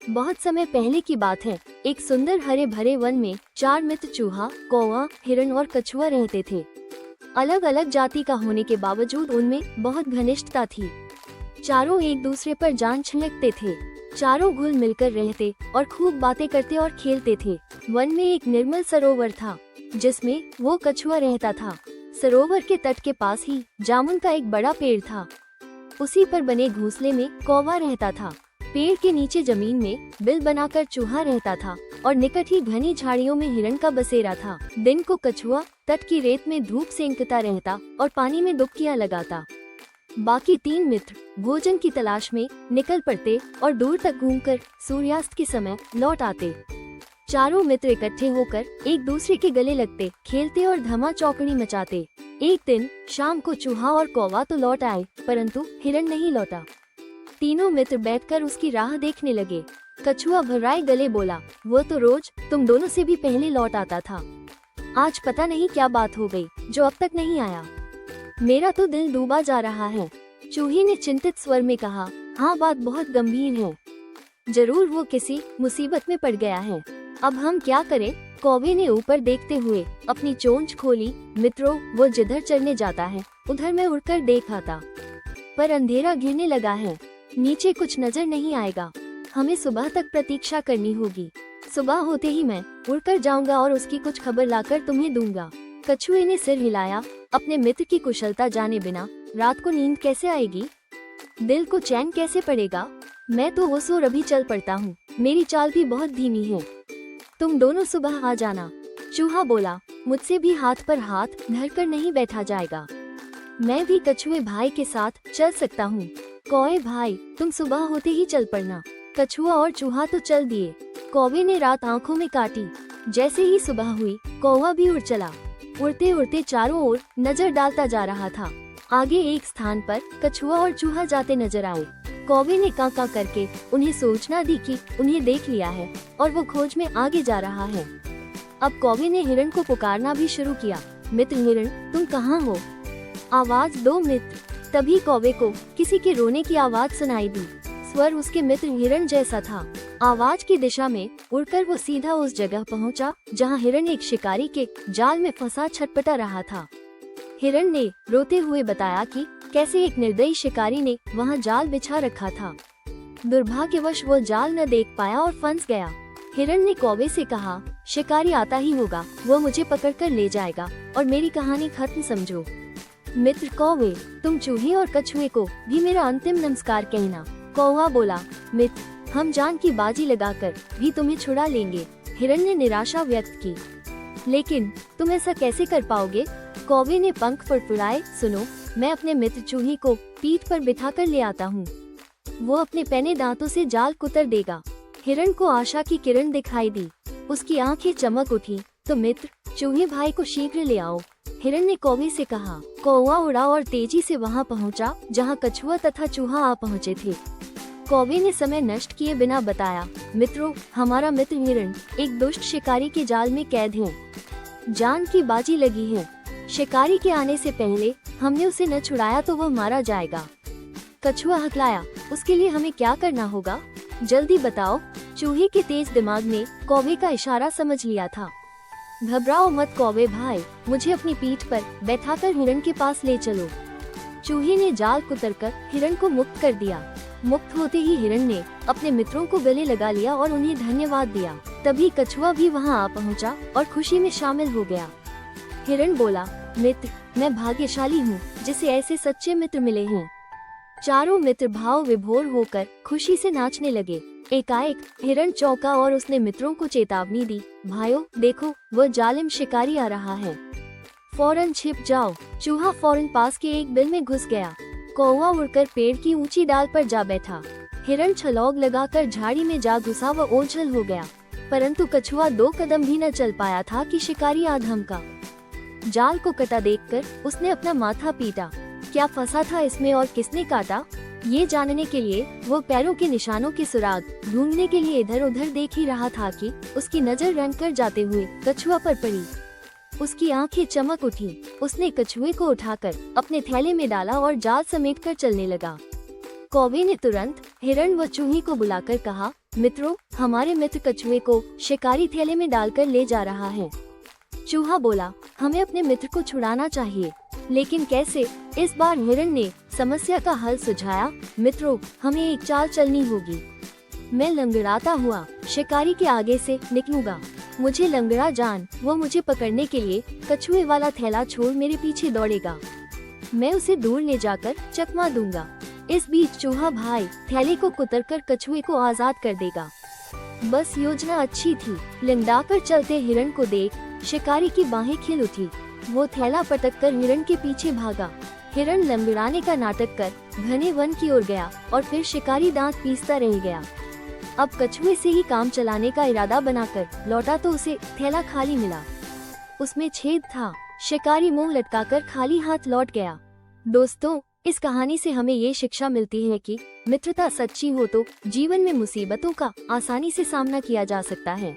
बहुत समय पहले की बात है। एक सुंदर हरे भरे वन में 4 मित्र चूहा, कौवा, हिरण और कछुआ रहते थे। अलग अलग जाति का होने के बावजूद उनमें बहुत घनिष्ठता थी। चारों एक दूसरे पर जान छिड़कते थे। चारों घुल मिलकर रहते और खूब बातें करते और खेलते थे। वन में एक निर्मल सरोवर था जिसमें वो कछुआ रहता था। सरोवर के तट के पास ही जामुन का एक बड़ा पेड़ था। उसी पर बने घोंसले में कौवा रहता था। पेड़ के नीचे जमीन में बिल बनाकर चूहा रहता था और निकट ही घनी झाड़ियों में हिरण का बसेरा था। दिन को कछुआ तट की रेत में धूप सेंकता रहता और पानी में डुबकियां लगाता। बाकी 3 मित्र भोजन की तलाश में निकल पड़ते और दूर तक घूमकर सूर्यास्त के समय लौट आते। चारों मित्र इकट्ठे होकर एक दूसरे के गले लगते, खेलते और धमा चौकड़ी मचाते। एक दिन शाम को चूहा और कौवा तो लौट आए, परंतु हिरण नहीं लौटा। तीनों मित्र बैठकर उसकी राह देखने लगे। कछुआ भर्राए गले बोला, वो तो रोज तुम दोनों से भी पहले लौट आता था। आज पता नहीं क्या बात हो गई जो अब तक नहीं आया। मेरा तो दिल डूबा जा रहा है। चूहे ने चिंतित स्वर में कहा, हाँ बात बहुत गंभीर है। जरूर वो किसी मुसीबत में पड़ गया है। अब हम क्या करें? कौवे ने ऊपर देखते हुए अपनी चोंच खोली। मित्रों, वो जिधर चढ़ने जाता है उधर मैं उड़कर देख आता, पर अंधेरा घिरने लगा है। नीचे कुछ नजर नहीं आएगा। हमें सुबह तक प्रतीक्षा करनी होगी। सुबह होते ही मैं उड़कर जाऊंगा और उसकी कुछ खबर लाकर तुम्हें दूंगा। कछुए ने सिर हिलाया। अपने मित्र की कुशलता जाने बिना रात को नींद कैसे आएगी? दिल को चैन कैसे पड़ेगा? मैं तो उस ओर अभी चल पड़ता हूँ। मेरी चाल भी बहुत धीमी है। तुम दोनों सुबह आ जाना। चूहा बोला, मुझसे भी हाथ पर हाथ धरकर नहीं बैठा जाएगा। मैं भी कछुए भाई के साथ चल सकता हूँ। कौवे भाई, तुम सुबह होते ही चल पड़ना। कछुआ और चूहा तो चल दिए। कौवे ने रात आंखों में काटी। जैसे ही सुबह हुई, कौवा भी उड़ चला। उड़ते उड़ते चारों ओर नजर डालता जा रहा था। आगे एक स्थान पर कछुआ और चूहा जाते नजर आए। कौवे ने कां कां करके उन्हें सूचना दी कि उन्हें देख लिया है और वो खोज में आगे जा रहा है। अब कौवे ने हिरण को पुकारना भी शुरू किया। मित्र हिरण, तुम कहाँ हो? आवाज दो मित्र। तभी कौवे को किसी के रोने की आवाज सुनाई दी। स्वर उसके मित्र हिरण जैसा था। आवाज की दिशा में उड़कर वो सीधा उस जगह पहुंचा जहां हिरण एक शिकारी के जाल में फंसा छटपटा रहा था। हिरण ने रोते हुए बताया कि कैसे एक निर्दयी शिकारी ने वहां जाल बिछा रखा था। दुर्भाग्यवश वो जाल न देख पाया और फंस गया। हिरण ने कौवे से कहा, शिकारी आता ही होगा, वो मुझे पकड़कर ले जाएगा और मेरी कहानी खत्म समझो। मित्र कौवे, तुम चूहे और कछुए को भी मेरा अंतिम नमस्कार कहना। कौवा बोला, मित्र, हम जान की बाजी लगाकर भी तुम्हें छुड़ा लेंगे। हिरण ने निराशा व्यक्त की, लेकिन तुम ऐसा कैसे कर पाओगे? कौवे ने पंख फड़फड़ाए। सुनो, मैं अपने मित्र चूहे को पीठ पर बिठाकर ले आता हूँ। वो अपने पैने दांतों से जाल कुतर देगा। हिरण को आशा की किरण दिखाई दी। उसकी आंखें चमक उठी। तो मित्र चूहे भाई को शीघ्र ले आओ। हिरण ने कौवे से कहा। कौवा उड़ा और तेजी से वहां पहुंचा जहां कछुआ तथा चूहा आ पहुंचे थे। कौवे ने समय नष्ट किए बिना बताया, मित्रों, हमारा मित्र हिरण एक दुष्ट शिकारी के जाल में कैद है। जान की बाजी लगी है। शिकारी के आने से पहले हमने उसे न छुड़ाया तो वह मारा जाएगा। कछुआ हकलाया, उसके लिए हमें क्या करना होगा? जल्दी बताओ। चूहे के तेज दिमाग ने कौवे का इशारा समझ लिया था। घबराओ मत कौवे भाई, मुझे अपनी पीठ पर बैठाकर हिरण के पास ले चलो। चूहे ने जाल कुतरकर हिरण को मुक्त कर दिया। मुक्त होते ही हिरण ने अपने मित्रों को गले लगा लिया और उन्हें धन्यवाद दिया। तभी कछुआ भी वहां आ पहुंचा और खुशी में शामिल हो गया। हिरण बोला, मित्र, मैं भाग्यशाली हूँ जिसे ऐसे सच्चे मित्र मिले हैं। चारों मित्र भाव विभोर होकर खुशी से नाचने लगे। एकाएक हिरण चौंका और उसने मित्रों को चेतावनी दी, भाइयों देखो, वह जालिम शिकारी आ रहा है, फौरन छिप जाओ। चूहा फौरन पास के एक बिल में घुस गया। कौवा उड़कर पेड़ की ऊंची डाल पर जा बैठा। हिरण छलौग लगाकर झाड़ी में जा घुसा व ओझल हो गया, परंतु कछुआ 2 कदम भी न चल पाया था कि शिकारी आ धमका। जाल को कटा देखकर उसने अपना माथा पीटा। क्या फंसा था इसमें और किसने काटा? ये जानने के लिए वो पैरों के निशानों के सुराग ढूंढने के लिए इधर उधर देख ही रहा था कि उसकी नजर रन कर जाते हुए कछुआ पर पड़ी। उसकी आंखें चमक उठी। उसने कछुए को उठाकर अपने थैले में डाला और जाल समेटकर चलने लगा। कौवे ने तुरंत हिरण व चूहे को बुलाकर कहा, मित्रों, हमारे मित्र कछुए को शिकारी थैले में डालकर ले जा रहा है। चूहा बोला, हमें अपने मित्र को छुड़ाना चाहिए, लेकिन कैसे? इस बार हिरण ने समस्या का हल सुझाया। मित्रों, हमें एक चाल चलनी होगी। मैं लंगड़ाता हुआ शिकारी के आगे से निकलूंगा। मुझे लंगड़ा जान वो मुझे पकड़ने के लिए कछुए वाला थैला छोड़ मेरे पीछे दौड़ेगा। मैं उसे दूर ले जाकर चकमा दूंगा। इस बीच चूहा भाई थैले को कुतरकर कछुए को आजाद कर देगा। बस योजना अच्छी थी। लंगड़ाकर चलते हिरण को देख शिकारी की बाहें खिल उठी। वो थैला पटककर हिरण के पीछे भागा। हिरण लंगड़ाने का नाटक कर घने वन की ओर गया और फिर शिकारी दांत पीसता रह गया। अब कछुए से ही काम चलाने का इरादा बनाकर लौटा तो उसे थैला खाली मिला। उसमें छेद था। शिकारी मुंह लटकाकर खाली हाथ लौट गया। दोस्तों, इस कहानी से हमें ये शिक्षा मिलती है कि मित्रता सच्ची हो तो जीवन में मुसीबतों का आसानी से सामना किया जा सकता है।